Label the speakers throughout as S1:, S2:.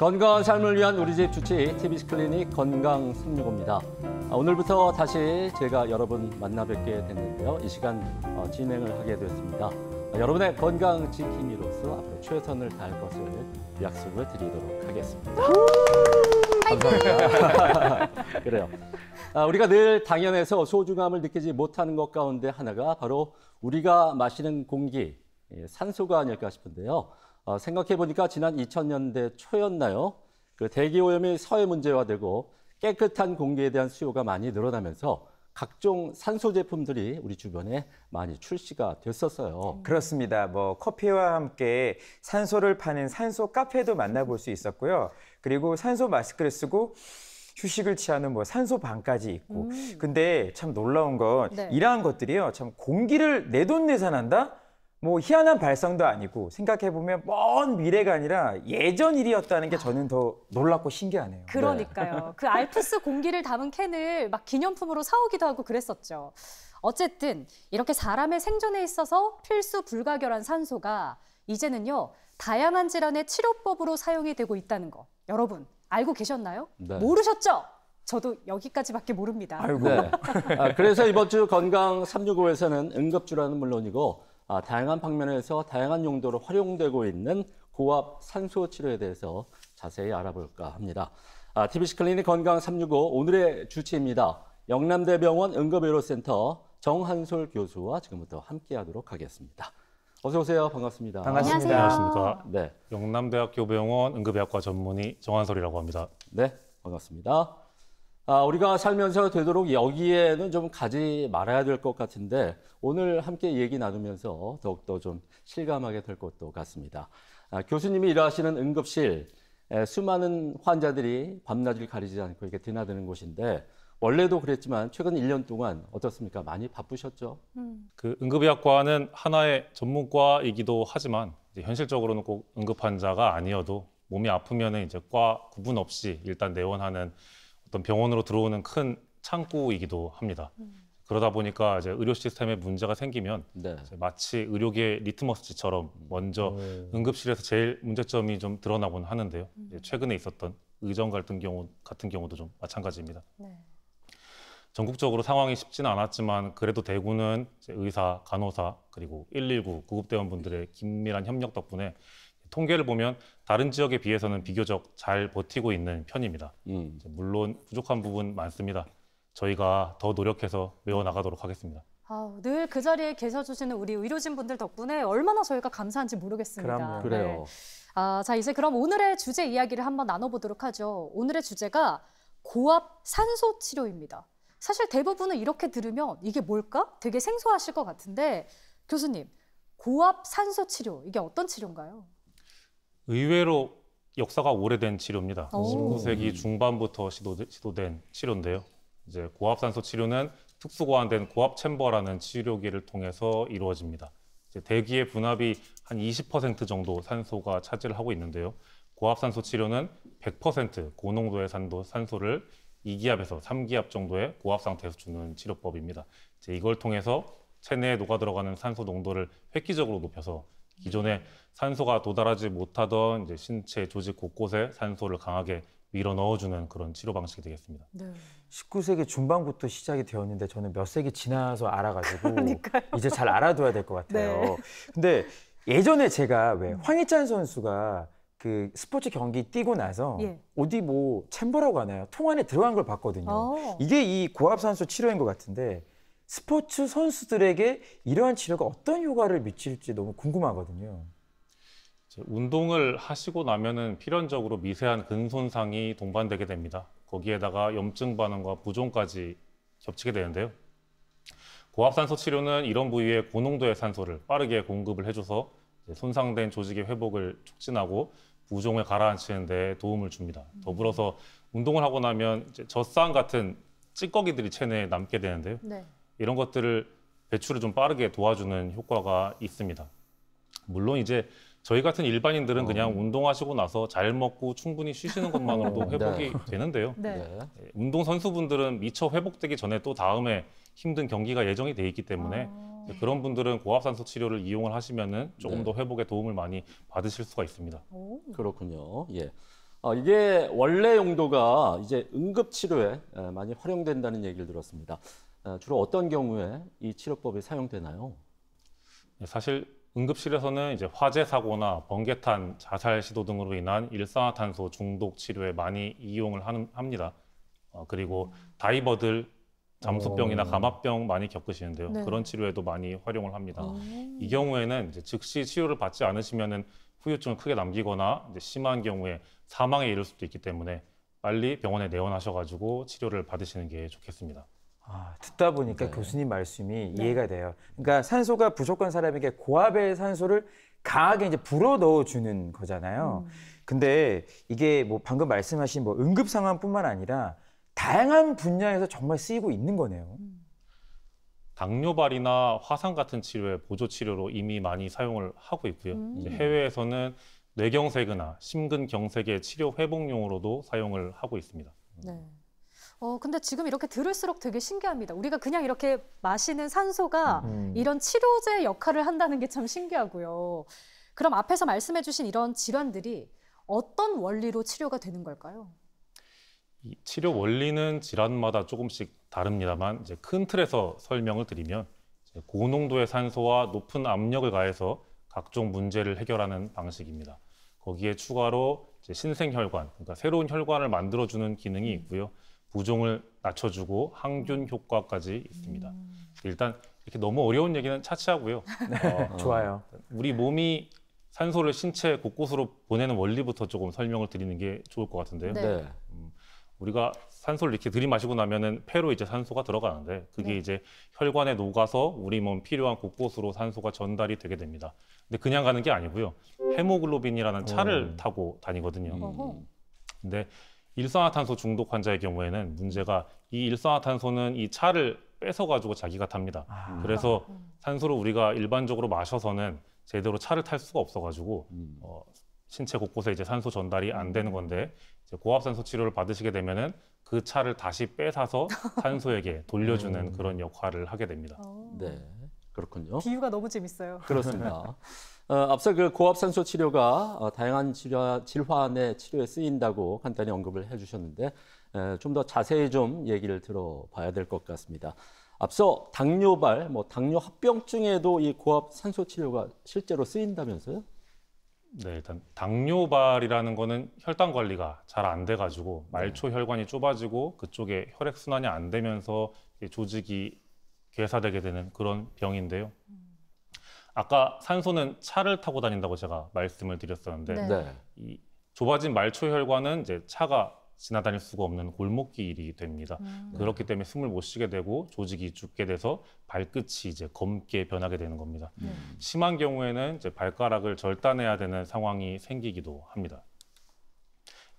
S1: 건강한 삶을 위한 우리 집 주치 TBC 클리닉 건강 365입니다. 오늘부터 다시 제가 여러분 만나 뵙게 됐는데요. 이 시간 진행을 하게 되었습니다. 여러분의 건강 지킴이로서 앞으로 최선을 다할 것을 약속을 드리도록 하겠습니다. 감사합니다. 그래요. 우리가 늘 당연해서 소중함을 느끼지 못하는 것 가운데 하나가 바로 우리가 마시는 공기, 산소가 아닐까 싶은데요. 생각해보니까 지난 2000년대 초였나요? 그 대기오염이 사회 문제화되고 깨끗한 공기에 대한 수요가 많이 늘어나면서 각종 산소 제품들이 우리 주변에 많이 출시가 됐었어요.
S2: 그렇습니다. 커피와 함께 산소를 파는 산소 카페도 만나볼 수 있었고요. 그리고 산소 마스크를 쓰고 휴식을 취하는 산소방까지 있고. 근데 참 놀라운 건 이러한 것들이요. 참 공기를 내돈내산한다? 희한한 발상도 아니고 생각해보면 먼 미래가 아니라 예전 일이었다는 게 저는 더 놀랍고 신기하네요.
S3: 그러니까요. 그 알프스 공기를 담은 캔을 막 기념품으로 사오기도 하고 그랬었죠. 어쨌든 이렇게 사람의 생존에 있어서 필수 불가결한 산소가 이제는요. 다양한 질환의 치료법으로 사용이 되고 있다는 거. 여러분 알고 계셨나요?
S1: 네.
S3: 모르셨죠? 저도 여기까지밖에 모릅니다.
S2: 아이고.
S1: 네. 그래서 이번 주 건강 365에서는 응급주라는 물론이고 다양한 방면에서 다양한 용도로 활용되고 있는 고압 산소 치료에 대해서 자세히 알아볼까 합니다. TBC 클리닉 건강 365 오늘의 주치입니다. 영남대병원 응급의료센터 정한솔 교수와 지금부터 함께하도록 하겠습니다. 어서 오세요. 반갑습니다.
S2: 반갑습니다.
S4: 안녕하십니까.
S1: 네,
S4: 영남대학교 병원 응급의학과 전문의 정한솔이라고 합니다.
S1: 네, 반갑습니다. 우리가 살면서 되도록 여기에는 좀 가지 말아야 될 것 같은데 오늘 함께 얘기 나누면서 더욱더 좀 실감하게 될 것도 같습니다. 교수님이 일하시는 응급실, 수많은 환자들이 밤낮을 가리지 않고 이렇게 드나드는 곳인데 원래도 그랬지만 최근 1년 동안 어떻습니까? 많이 바쁘셨죠?
S4: 그 응급의학과는 하나의 전문과이기도 하지만 이제 현실적으로는 꼭 응급 환자가 아니어도 몸이 아프면 이제 과 구분 없이 일단 내원하는 어떤 병원으로 들어오는 큰 창구이기도 합니다. 그러다 보니까 이제 의료 시스템에 문제가 생기면
S1: 네.
S4: 이제 마치 의료계의 리트머스지처럼 먼저 응급실에서 제일 문제점이 좀 드러나곤 하는데요. 이제 최근에 있었던 의정 갈등 같은 경우도 좀 마찬가지입니다.
S3: 네.
S4: 전국적으로 상황이 쉽지는 않았지만 그래도 대구는 이제 의사, 간호사 그리고 119 구급대원분들의 긴밀한 협력 덕분에 통계를 보면 다른 지역에 비해서는 비교적 잘 버티고 있는 편입니다. 물론 부족한 부분 많습니다. 저희가 더 노력해서 메워나가도록 하겠습니다.
S3: 늘 그 자리에 계셔주시는 우리 의료진분들 덕분에 얼마나 저희가 감사한지 모르겠습니다.
S2: 그럼요.
S1: 그래요.
S3: 네. 자, 이제 그럼 오늘의 주제 이야기를 한번 나눠보도록 하죠. 오늘의 주제가 고압 산소 치료입니다. 사실 대부분은 이렇게 들으면 이게 뭘까? 되게 생소하실 것 같은데 교수님, 고압 산소 치료, 이게 어떤 치료인가요?
S4: 의외로 역사가 오래된 치료입니다.
S3: 오.
S4: 19세기 중반부터 시도된 치료인데요. 이제 고압산소 치료는 특수고안된 고압 챔버라는 치료기를 통해서 이루어집니다. 이제 대기의 분압이 한 20% 정도 산소가 차지를 하고 있는데요. 고압산소 치료는 100% 고농도의 산소를 2기압에서 3기압 정도의 고압 상태에서 주는 치료법입니다. 이제 이걸 통해서 체내에 녹아 들어가는 산소 농도를 획기적으로 높여서 기존에 산소가 도달하지 못하던 이제 신체 조직 곳곳에 산소를 강하게 밀어 넣어주는 그런 치료 방식이 되겠습니다.
S3: 네.
S2: 19세기 중반부터 시작이 되었는데 저는 몇 세기 지나서 알아가지고
S3: 그러니까요.
S2: 이제 잘 알아둬야 될 것 같아요.
S3: 네.
S2: 근데 예전에 제가 왜 황희찬 선수가 그 스포츠 경기 뛰고 나서 어디 챔버라고 하나요? 통 안에 들어간 걸 봤거든요. 이게 이 고압산소 치료인 것 같은데 스포츠 선수들에게 이러한 치료가 어떤 효과를 미칠지 너무 궁금하거든요.
S4: 운동을 하시고 나면은 필연적으로 미세한 근손상이 동반되게 됩니다. 거기에다가 염증 반응과 부종까지 겹치게 되는데요. 고압산소 치료는 이런 부위에 고농도의 산소를 빠르게 공급을 해줘서 손상된 조직의 회복을 촉진하고 부종을 가라앉히는 데 도움을 줍니다. 더불어서 운동을 하고 나면 이제 젖산 같은 찌꺼기들이 체내에 남게 되는데요.
S3: 네.
S4: 이런 것들을 배출을 좀 빠르게 도와주는 효과가 있습니다. 물론 이제 저희 같은 일반인들은 그냥 운동하시고 나서 잘 먹고 충분히 쉬시는 것만으로도 회복이 되는데요.
S3: 네.
S4: 운동 선수분들은 미처 회복되기 전에 또 다음에 힘든 경기가 예정이 돼 있기 때문에 그런 분들은 고압산소 치료를 이용을 하시면은 조금 더 회복에 도움을 많이 받으실 수가 있습니다.
S1: 그렇군요. 예. 이게 원래 용도가 이제 응급치료에 많이 활용된다는 얘기를 들었습니다. 주로 어떤 경우에 이 치료법이 사용되나요?
S4: 사실 응급실에서는 이제 화재 사고나 번개탄, 자살 시도 등으로 인한 일산화탄소 중독 치료에 많이 이용을 합니다. 그리고 다이버들 잠수병이나 감압병 많이 겪으시는데요.
S3: 네.
S4: 그런 치료에도 많이 활용을 합니다. 이 경우에는 이제 즉시 치료를 받지 않으시면은 후유증을 크게 남기거나 이제 심한 경우에 사망에 이를 수도 있기 때문에 빨리 병원에 내원하셔가지고 치료를 받으시는 게 좋겠습니다.
S2: 듣다 보니까
S1: 네.
S2: 교수님 말씀이 이해가 돼요. 그러니까 산소가 부족한 사람에게 고압의 산소를 강하게 이제 불어 넣어주는 거잖아요. 근데 이게 뭐 방금 말씀하신 뭐 응급 상황뿐만 아니라 다양한 분야에서 정말 쓰이고 있는 거네요.
S4: 당뇨발이나 화상 같은 치료에 보조 치료로 이미 많이 사용을 하고 있고요. 이제 해외에서는 뇌경색이나 심근경색의 치료 회복용으로도 사용을 하고 있습니다.
S3: 네. 근데 지금 이렇게 들을수록 되게 신기합니다. 우리가 그냥 이렇게 마시는 산소가 이런 치료제 역할을 한다는 게 참 신기하고요. 그럼 앞에서 말씀해 주신 이런 질환들이 어떤 원리로 치료가 되는 걸까요?
S4: 이 치료 원리는 질환마다 조금씩 다릅니다만 이제 큰 틀에서 설명을 드리면 이제 고농도의 산소와 높은 압력을 가해서 각종 문제를 해결하는 방식입니다. 거기에 추가로 이제 신생혈관, 그러니까 새로운 혈관을 만들어주는 기능이 있고요. 부종을 낮춰주고 항균 효과까지 있습니다. 일단 이렇게 너무 어려운 얘기는 차치하고요.
S2: 좋아요.
S4: 우리 몸이 산소를 신체 곳곳으로 보내는 원리부터 조금 설명을 드리는 게 좋을 것 같은데요.
S3: 네.
S4: 우리가 산소를 이렇게 들이마시고 나면은 폐로 이제 산소가 들어가는데 그게
S3: 네.
S4: 이제 혈관에 녹아서 우리 몸 필요한 곳곳으로 산소가 전달이 되게 됩니다. 근데 그냥 가는 게 아니고요. 헤모글로빈이라는 차를 타고 다니거든요.
S3: 어허.
S4: 근데 일산화탄소 중독 환자의 경우에는 문제가 이 일산화탄소는 이 차를 뺏어가지고 자기가 탑니다. 그래서 산소를 우리가 일반적으로 마셔서는 제대로 차를 탈 수가 없어가지고 신체 곳곳에 이제 산소 전달이 안 되는 건데 이제 고압산소 치료를 받으시게 되면은 그 차를 다시 뺏어서 산소에게 돌려주는 그런 역할을 하게 됩니다.
S1: 네, 그렇군요.
S3: 비유가 너무 재밌어요.
S1: 그렇습니다. 앞서 그 고압산소 치료가 다양한 질환의 치료에 쓰인다고 간단히 언급을 해주셨는데 좀 더 자세히 좀 얘기를 들어봐야 될 것 같습니다. 앞서 당뇨발, 당뇨 합병증에도 이 고압산소 치료가 실제로 쓰인다면서요?
S4: 네, 일단 당뇨발이라는 거는 혈당 관리가 잘 안 돼가지고 말초 혈관이 좁아지고 그쪽에 혈액 순환이 안 되면서 조직이 괴사되게 되는 그런 병인데요. 아까 산소는 차를 타고 다닌다고 제가 말씀을 드렸었는데
S3: 네.
S1: 네.
S4: 이 좁아진 말초 혈관은 이제 차가 지나다닐 수가 없는 골목길이 됩니다. 그렇기 때문에 숨을 못 쉬게 되고 조직이 죽게 돼서 발끝이 이제 검게 변하게 되는 겁니다. 심한 경우에는 이제 발가락을 절단해야 되는 상황이 생기기도 합니다.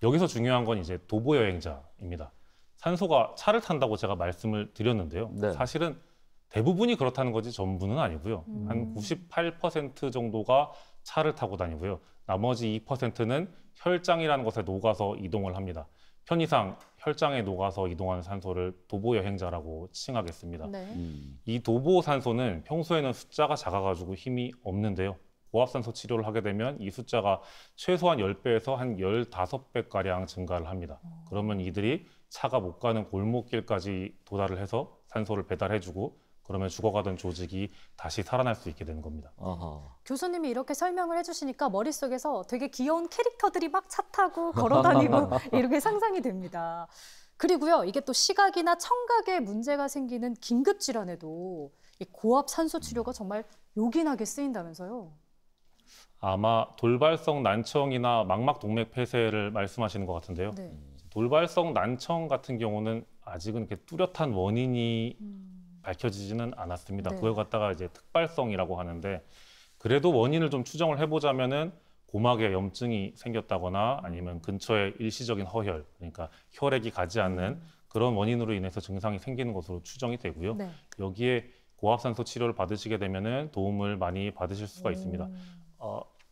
S4: 여기서 중요한 건 이제 도보 여행자입니다. 산소가 차를 탄다고 제가 말씀을 드렸는데요.
S1: 네.
S4: 사실은 대부분이 그렇다는 거지 전부는 아니고요. 한 98% 정도가 차를 타고 다니고요. 나머지 2%는 혈장이라는 것에 녹아서 이동을 합니다. 편의상 혈장에 녹아서 이동하는 산소를 도보 여행자라고 칭하겠습니다.
S3: 네.
S4: 이 도보 산소는 평소에는 숫자가 작아가지고 힘이 없는데요. 고압산소 치료를 하게 되면 이 숫자가 최소한 10배에서 한 15배가량 증가를 합니다. 그러면 이들이 차가 못 가는 골목길까지 도달을 해서 산소를 배달해주고 그러면 죽어가던 조직이 다시 살아날 수 있게 되는 겁니다.
S1: 아하.
S3: 교수님이 이렇게 설명을 해주시니까 머릿속에서 되게 귀여운 캐릭터들이 막 차 타고 걸어다니고 이렇게 상상이 됩니다. 그리고요, 이게 또 시각이나 청각에 문제가 생기는 긴급 질환에도 이 고압 산소 치료가 정말 요긴하게 쓰인다면서요?
S4: 아마 돌발성 난청이나 망막 동맥 폐쇄를 말씀하시는 것 같은데요.
S3: 네.
S4: 돌발성 난청 같은 경우는 아직은 이렇게 뚜렷한 원인이 밝혀지지는 않았습니다.
S3: 네.
S4: 그걸 갖다가 이제 특발성이라고 하는데 그래도 원인을 좀 추정을 해보자면은 고막에 염증이 생겼다거나 아니면 근처에 일시적인 허혈, 그러니까 혈액이 가지 않는 그런 원인으로 인해서 증상이 생기는 것으로 추정이 되고요.
S3: 네.
S4: 여기에 고압산소 치료를 받으시게 되면은 도움을 많이 받으실 수가 있습니다.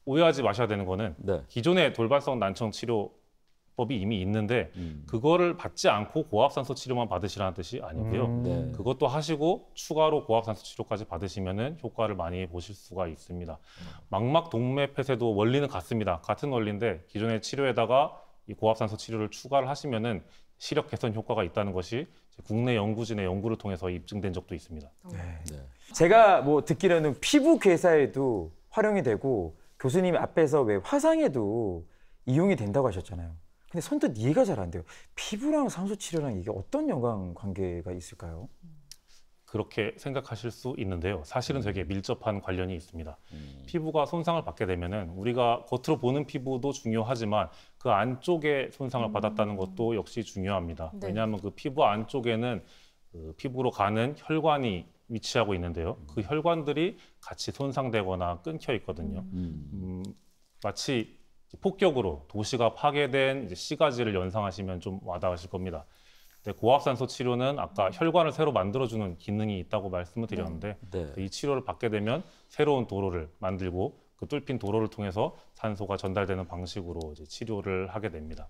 S4: 오해하지 마셔야 되는 거는
S1: 네.
S4: 기존의 돌발성 난청 치료법이 이미 있는데 그거를 받지 않고 고압산소 치료만 받으시라는 뜻이 아니고요.
S1: 네.
S4: 그것도 하시고 추가로 고압산소 치료까지 받으시면은 효과를 많이 보실 수가 있습니다. 망막 동맥 폐쇄도 원리는 같습니다. 같은 원리인데 기존의 치료에다가 이 고압산소 치료를 추가를 하시면은 시력 개선 효과가 있다는 것이 국내 연구진의 연구를 통해서 입증된 적도 있습니다.
S2: 네.
S1: 네.
S2: 제가 뭐 듣기로는 피부 괴사에도 활용이 되고 교수님 앞에서 왜 화상에도 이용이 된다고 하셨잖아요. 근데 선뜻 이해가 잘 안 돼요. 피부랑 산소 치료랑 이게 어떤 연관 관계가 있을까요?
S4: 그렇게 생각하실 수 있는데요. 사실은 되게 밀접한 관련이 있습니다. 피부가 손상을 받게 되면은 우리가 겉으로 보는 피부도 중요하지만 그 안쪽에 손상을 받았다는 것도 역시 중요합니다.
S3: 네.
S4: 왜냐하면 그 피부 안쪽에는 그 피부로 가는 혈관이 위치하고 있는데요. 그 혈관들이 같이 손상되거나 끊겨 있거든요. 마치 폭격으로 도시가 파괴된 이제 시가지를 연상하시면 좀 와닿으실 겁니다. 근데 고압산소 치료는 아까 혈관을 새로 만들어주는 기능이 있다고 말씀을 드렸는데
S1: 네.
S4: 이 치료를 받게 되면 새로운 도로를 만들고 그 뚫힌 도로를 통해서 산소가 전달되는 방식으로 이제 치료를 하게 됩니다.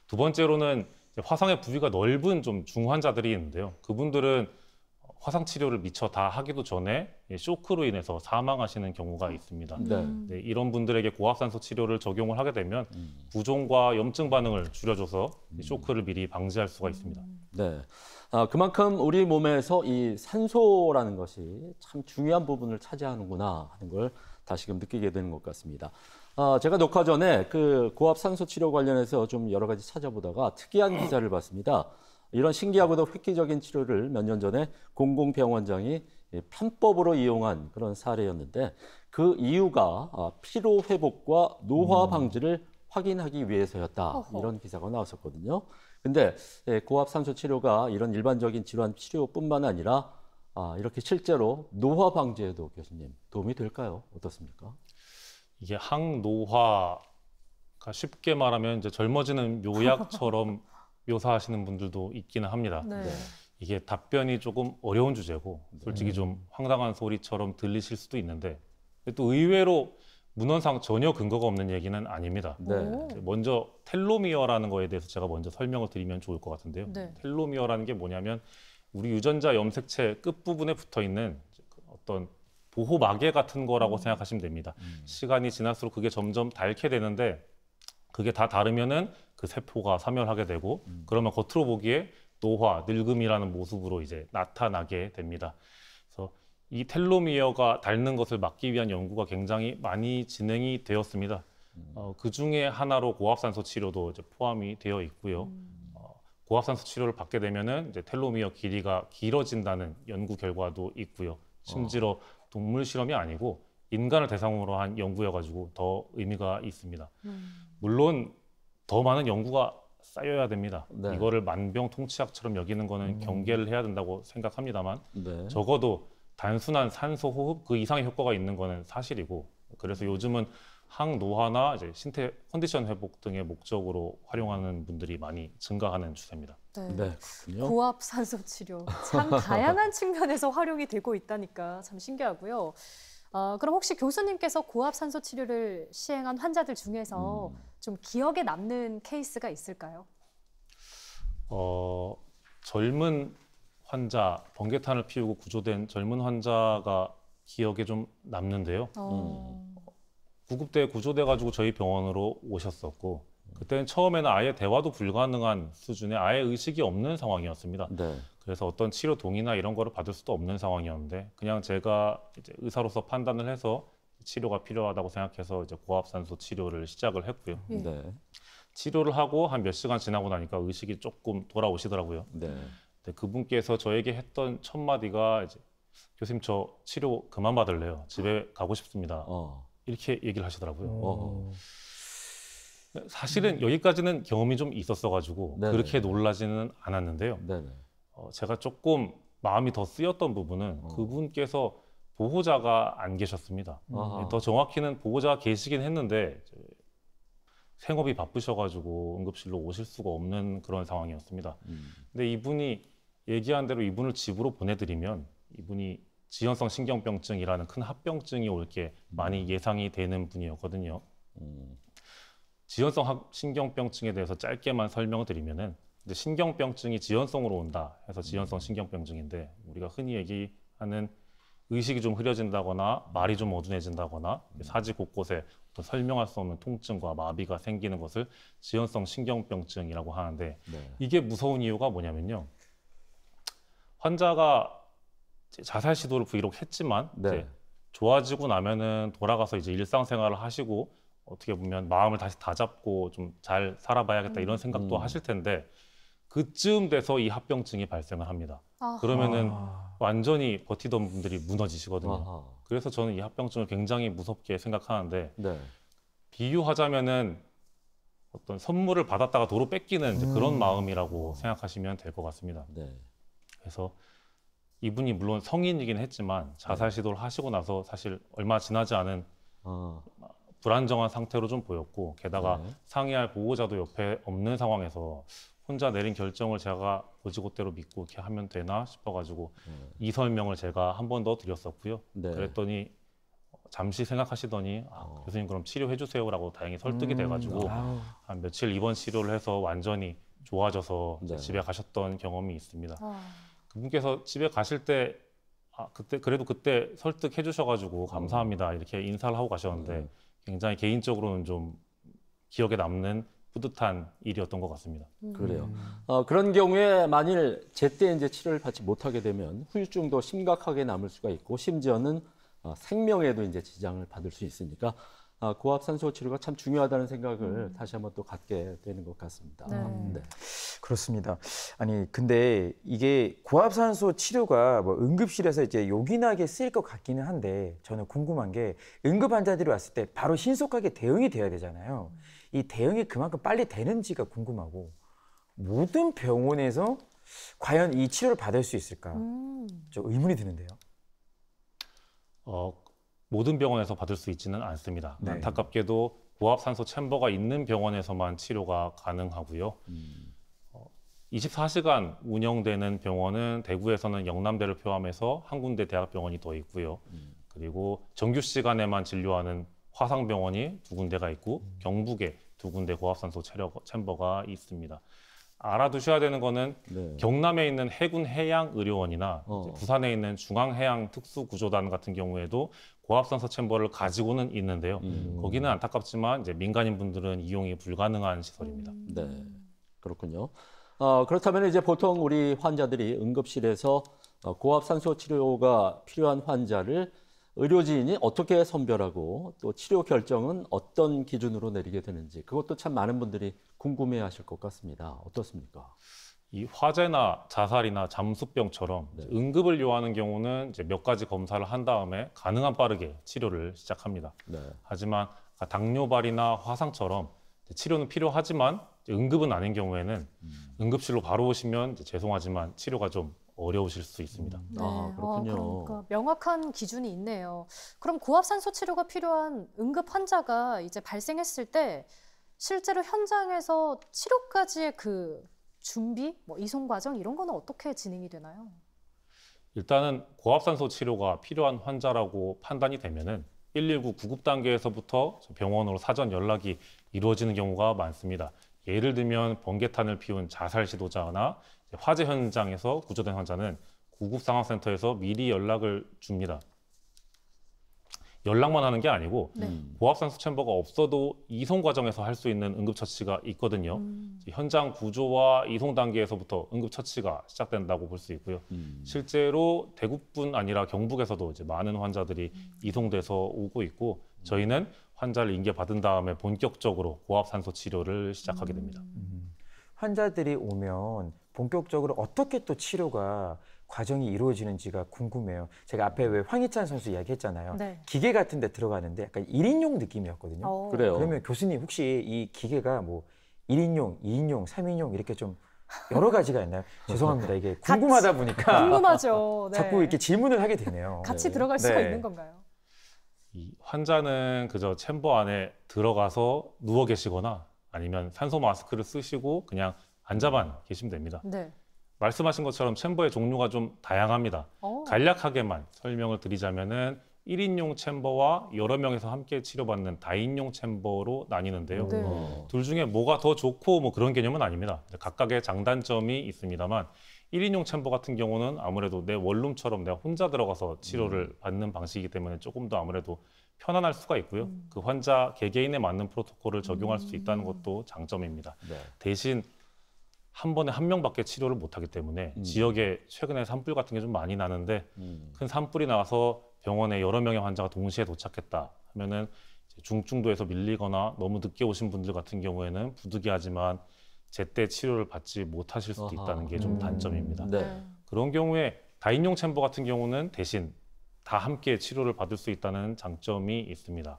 S4: 두 번째로는 이제 화상의 부위가 넓은 좀 중환자들이 있는데요. 그분들은 화상 치료를 미처 다 하기도 전에 쇼크로 인해서 사망하시는 경우가 있습니다.
S1: 네.
S4: 네, 이런 분들에게 고압산소 치료를 적용을 하게 되면 부종과 염증 반응을 줄여줘서 쇼크를 미리 방지할 수가 있습니다.
S1: 네. 그만큼 우리 몸에서 이 산소라는 것이 참 중요한 부분을 차지하는구나 하는 걸 다시금 느끼게 되는 것 같습니다. 제가 녹화 전에 그 고압 산소 치료 관련해서 좀 여러 가지 찾아보다가 특이한 기사를 봤습니다. 이런 신기하고도 획기적인 치료를 몇 년 전에 공공병원장이 편법으로 이용한 그런 사례였는데 그 이유가 피로 회복과 노화 방지를 확인하기 위해서였다.
S3: 어허.
S1: 이런 기사가 나왔었거든요. 근데 고압 산소 치료가 이런 일반적인 질환 치료뿐만 아니라 이렇게 실제로 노화 방지에도 교수님 도움이 될까요? 어떻습니까?
S4: 이게 항노화가 쉽게 말하면 이제 젊어지는 묘약처럼 묘사하시는 분들도 있기는 합니다.
S3: 네.
S4: 이게 답변이 조금 어려운 주제고 솔직히 좀 황당한 소리처럼 들리실 수도 있는데 또 의외로 문헌상 전혀 근거가 없는 얘기는 아닙니다.
S1: 네.
S3: 오.
S4: 먼저 텔로미어라는 거에 대해서 제가 먼저 설명을 드리면 좋을 것 같은데요.
S3: 네.
S4: 텔로미어라는 게 뭐냐면 우리 유전자 염색체 끝부분에 붙어 있는 어떤 보호막에 같은 거라고 생각하시면 됩니다. 시간이 지날수록 그게 점점 닳게 되는데 그게 다 닳으면은 그 세포가 사멸하게 되고 그러면 겉으로 보기에 노화, 늙음이라는 모습으로 이제 나타나게 됩니다. 그래서 이 텔로미어가 닳는 것을 막기 위한 연구가 굉장히 많이 진행이 되었습니다. 그 중에 하나로 고압산소 치료도 이제 포함이 되어 있고요. 고압산소 치료를 받게 되면은 이제 텔로미어 길이가 길어진다는 연구 결과도 있고요. 심지어 동물 실험이 아니고 인간을 대상으로 한 연구여가지고 더 의미가 있습니다. 물론 더 많은 연구가 쌓여야 됩니다.
S1: 네.
S4: 이거를 만병통치약처럼 여기는 거는 경계를 해야 된다고 생각합니다만
S1: 네.
S4: 적어도 단순한 산소 호흡 그 이상의 효과가 있는 거는 사실이고 그래서 요즘은 항노화나 이제 신체 컨디션 회복 등의 목적으로 활용하는 분들이 많이 증가하는 추세입니다.
S3: 네.
S1: 네. 그렇군요.
S3: 고압 산소 치료 참 다양한 측면에서 활용이 되고 있다니까 참 신기하고요. 그럼 혹시 교수님께서 고압 산소 치료를 시행한 환자들 중에서 좀 기억에 남는 케이스가 있을까요?
S4: 젊은 환자, 번개탄을 피우고 구조된 젊은 환자가 기억에 좀 남는데요. 구급대에 구조돼가지고 저희 병원으로 오셨었고 그때는 처음에는 아예 대화도 불가능한 수준의 아예 의식이 없는 상황이었습니다.
S1: 네.
S4: 그래서 어떤 치료 동의나 이런 거를 받을 수도 없는 상황이었는데 그냥 제가 이제 의사로서 판단을 해서 치료가 필요하다고 생각해서 이제 고압산소 치료를 시작을 했고요.
S3: 예.
S1: 네.
S4: 치료를 하고 한 몇 시간 지나고 나니까 의식이 조금 돌아오시더라고요.
S1: 네.
S4: 근데 그분께서 저에게 했던 첫 마디가 이제 교수님 저 치료 그만 받을래요. 집에 가고 싶습니다. 이렇게 얘기를 하시더라고요. 사실은 여기까지는 경험이 좀 있었어가지고
S1: 네네.
S4: 그렇게 놀라지는 않았는데요.
S1: 네네.
S4: 제가 조금 마음이 더 쓰였던 부분은 그분께서 보호자가 안 계셨습니다.
S1: 아하.
S4: 더 정확히는 보호자가 계시긴 했는데 생업이 바쁘셔가지고 응급실로 오실 수가 없는 그런 상황이었습니다. 근데 이분이 얘기한 대로 이분을 집으로 보내드리면 이분이 지연성 신경병증이라는 큰 합병증이 올 게 많이 예상이 되는 분이었거든요. 지연성 신경병증에 대해서 짧게만 설명을 드리면은 이제 신경병증이 지연성으로 온다 해서 지연성 신경병증인데 우리가 흔히 얘기하는 의식이 좀 흐려진다거나 말이 좀 어둔해진다거나 사지 곳곳에 어떤 설명할 수 없는 통증과 마비가 생기는 것을 지연성 신경병증이라고 하는데
S1: 네.
S4: 이게 무서운 이유가 뭐냐면요. 환자가 이제 자살 시도를 비록 했지만
S1: 네.
S4: 이제 좋아지고 나면은 돌아가서 이제 일상생활을 하시고 어떻게 보면 마음을 다시 다잡고 좀 잘 살아봐야겠다 이런 생각도 하실 텐데 그쯤 돼서 이 합병증이 발생을 합니다.
S3: 아,
S4: 그러면은 완전히 버티던 분들이 무너지시거든요.
S1: 아하.
S4: 그래서 저는 이 합병증을 굉장히 무섭게 생각하는데
S1: 네.
S4: 비유하자면은 어떤 선물을 받았다가 도로 뺏기는 이제 그런 마음이라고 생각하시면 될 것 같습니다.
S1: 네.
S4: 그래서 이분이 물론 성인이긴 했지만 자살 시도를 하시고 나서 사실 얼마 지나지 않은
S1: 아,
S4: 불안정한 상태로 좀 보였고 게다가
S1: 네.
S4: 상의할 보호자도 옆에 없는 상황에서 혼자 내린 결정을 제가 고지고대로 믿고 이렇게 하면 되나 싶어가지고 이 설명을 제가 한 번 더 드렸었고요.
S1: 네.
S4: 그랬더니 잠시 생각하시더니 교수님 그럼 치료해 주세요라고 다행히 설득이 돼가지고
S2: 아우.
S4: 한 며칠 입원 치료를 해서 완전히 좋아져서 이제
S1: 네.
S4: 집에 가셨던 경험이 있습니다.
S3: 아,
S4: 그분께서 집에 가실 때 그때 그래도 그때 설득해 주셔가지고 감사합니다 이렇게 인사를 하고 가셨는데 굉장히 개인적으로는 좀 기억에 남는 뿌듯한 일이었던 것 같습니다.
S1: 그래요. 그런 경우에 만일 제때 이제 치료를 받지 못하게 되면 후유증도 심각하게 남을 수가 있고 심지어는 생명에도 이제 지장을 받을 수 있으니까 고압산소 치료가 참 중요하다는 생각을 다시 한번 또 갖게 되는 것 같습니다.
S3: 네.
S2: 그렇습니다. 아니 근데 이게 고압산소 치료가 뭐 응급실에서 이제 요긴하게 쓰일 것 같기는 한데 저는 궁금한 게 응급 환자들이 왔을 때 바로 신속하게 대응이 돼야 되잖아요. 이 대응이 그만큼 빨리 되는지가 궁금하고 모든 병원에서 과연 이 치료를 받을 수 있을까? 좀 의문이 드는데요.
S4: 모든 병원에서 받을 수 있지는 않습니다.
S2: 네.
S4: 안타깝게도 고압산소 챔버가 있는 병원에서만 치료가 가능하고요. 24시간 운영되는 병원은 대구에서는 영남대를 포함해서 한 군데 대학병원이 더 있고요. 그리고 정규 시간에만 진료하는 화상병원이 2군데가 있고 경북에 2군데 고압산소 챔버가 있습니다. 알아두셔야 되는 거는
S1: 네.
S4: 경남에 있는 해군 해양의료원이나 이제 부산에 있는 중앙해양특수구조단 같은 경우에도 고압산소 챔버를 가지고는 있는데요. 거기는 안타깝지만 이제 민간인 분들은 이용이 불가능한 시설입니다.
S1: 네, 그렇군요. 그렇다면 이제 보통 우리 환자들이 응급실에서 고압산소 치료가 필요한 환자를 의료진이 어떻게 선별하고 또 치료 결정은 어떤 기준으로 내리게 되는지 그것도 참 많은 분들이 궁금해하실 것 같습니다. 어떻습니까?
S4: 이 화재나 자살이나 잠수병처럼 이제 응급을 요하는 경우는 이제 몇 가지 검사를 한 다음에 가능한 빠르게 치료를 시작합니다.
S1: 네.
S4: 하지만 당뇨발이나 화상처럼 이제 치료는 필요하지만 이제 응급은 아닌 경우에는 응급실로 바로 오시면 이제 죄송하지만 치료가 좀 어려우실 수 있습니다.
S3: 네.
S1: 그렇군요.
S3: 그러니까 명확한 기준이 있네요. 그럼 고압산소 치료가 필요한 응급 환자가 이제 발생했을 때 실제로 현장에서 치료까지의 그 준비, 뭐 이송 과정 이런 거는 어떻게 진행이 되나요?
S4: 일단은 고압산소 치료가 필요한 환자라고 판단이 되면은 119 구급 단계에서부터 병원으로 사전 연락이 이루어지는 경우가 많습니다. 예를 들면 번개탄을 피운 자살 시도자나 화재 현장에서 구조된 환자는 구급상황센터에서 미리 연락을 줍니다. 연락만 하는 게 아니고 고압산소 챔버가 없어도 이송 과정에서 할 수 있는 응급처치가 있거든요. 현장 구조와 이송 단계에서부터 응급처치가 시작된다고 볼 수 있고요. 실제로 대구뿐 아니라 경북에서도 이제 많은 환자들이 이송돼서 오고 있고 저희는 환자를 인계받은 다음에 본격적으로 고압산소 치료를 시작하게 됩니다.
S2: 환자들이 오면 본격적으로 어떻게 또 치료가 과정이 이루어지는지가 궁금해요. 제가 앞에 왜 황희찬 선수 이야기했잖아요.
S3: 네.
S2: 기계 같은 데 들어가는데 약간 1인용 느낌이었거든요.
S1: 그래요.
S2: 그러면 교수님 혹시 이 기계가 뭐 1인용, 2인용, 3인용 이렇게 좀 여러 가지가 있나요? 죄송합니다. 이게 궁금하다 보니까
S3: 궁금하죠. 네.
S2: 자꾸 이렇게 질문을 하게 되네요.
S3: 같이 들어갈 수가
S2: 네.
S3: 있는 건가요?
S4: 이 환자는 그저 챔버 안에 들어가서 누워 계시거나 아니면 산소 마스크를 쓰시고 그냥 앉아만 계시면 됩니다.
S3: 네.
S4: 말씀하신 것처럼 챔버의 종류가 좀 다양합니다. 간략하게만 설명을 드리자면은 1인용 챔버와 여러 명에서 함께 치료받는 다인용 챔버로 나뉘는데요.
S3: 네.
S4: 둘 중에 뭐가 더 좋고 뭐 그런 개념은 아닙니다. 각각의 장단점이 있습니다만 1인용 챔버 같은 경우는 아무래도 내 원룸처럼 내가 혼자 들어가서 치료를 받는 방식이기 때문에 조금 더 아무래도 편안할 수가 있고요. 그 환자 개개인에 맞는 프로토콜을 적용할 수 있다는 것도 장점입니다.
S1: 네.
S4: 대신 한 번에 한 명밖에 치료를 못하기 때문에 지역에 최근에 산불 같은 게 좀 많이 나는데 큰 산불이 나서 병원에 여러 명의 환자가 동시에 도착했다 하면은 이제 중증도에서 밀리거나 너무 늦게 오신 분들 같은 경우에는 부득이하지만 제때 치료를 받지 못하실 수도
S1: 아하.
S4: 있다는 게 좀 단점입니다.
S1: 네.
S4: 그런 경우에 다인용 챔버 같은 경우는 대신 다 함께 치료를 받을 수 있다는 장점이 있습니다.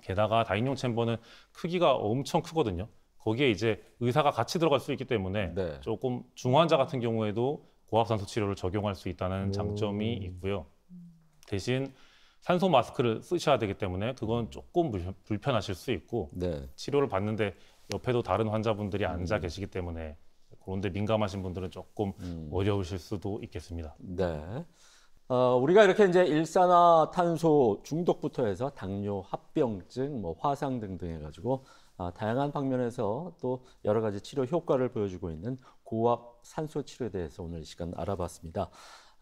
S4: 게다가 다인용 챔버는 크기가 엄청 크거든요. 거기에 이제 의사가 같이 들어갈 수 있기 때문에
S1: 네.
S4: 조금 중환자 같은 경우에도 고압산소 치료를 적용할 수 있다는 장점이 있고요. 대신 산소 마스크를 쓰셔야 되기 때문에 그건 조금 불편하실 수 있고
S1: 네.
S4: 치료를 받는데 옆에도 다른 환자분들이 앉아 계시기 때문에 그런데 민감하신 분들은 조금 어려우실 수도 있겠습니다.
S1: 네. 우리가 이렇게 이제 일산화탄소 중독부터 해서 당뇨, 합병증, 뭐 화상 등등 해가지고 다양한 방면에서 또 여러 가지 치료 효과를 보여주고 있는 고압 산소 치료에 대해서 오늘 이 시간 알아봤습니다.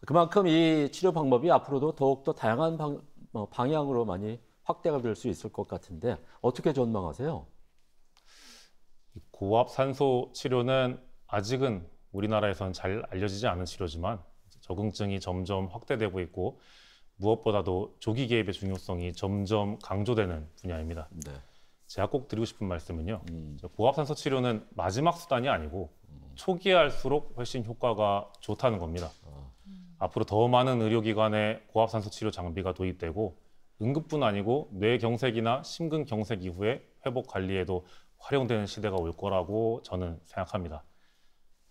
S1: 그만큼 이 치료 방법이 앞으로도 더욱더 다양한 방향으로 많이 확대가 될 수 있을 것 같은데 어떻게 전망하세요?
S4: 고압 산소 치료는 아직은 우리나라에선 잘 알려지지 않은 치료지만 적응증이 점점 확대되고 있고 무엇보다도 조기 개입의 중요성이 점점 강조되는 분야입니다.
S1: 네.
S4: 제가 꼭 드리고 싶은 말씀은요. 고압 산소 치료는 마지막 수단이 아니고 초기에 할수록 훨씬 효과가 좋다는 겁니다. 앞으로 더 많은 의료기관에 고압 산소 치료 장비가 도입되고 응급뿐 아니고 뇌경색이나 심근경색 이후에 회복 관리에도 활용되는 시대가 올 거라고 저는 생각합니다.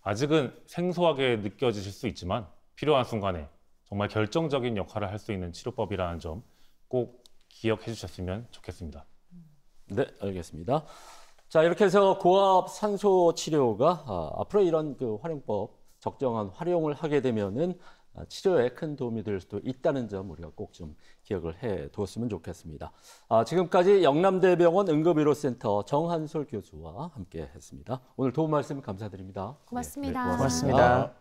S4: 아직은 생소하게 느껴지실 수 있지만 필요한 순간에 정말 결정적인 역할을 할 수 있는 치료법이라는 점 꼭 기억해 주셨으면 좋겠습니다.
S1: 네, 알겠습니다. 자, 이렇게 해서 고압 산소 치료가 앞으로 이런 그 활용법, 적정한 활용을 하게 되면은 치료에 큰 도움이 될 수도 있다는 점 우리가 꼭 좀 기억을 해 뒀으면 좋겠습니다. 지금까지 영남대병원 응급의료센터 정한솔 교수와 함께 했습니다. 오늘 도움 말씀 감사드립니다.
S3: 고맙습니다.
S1: 네,
S2: 고맙습니다.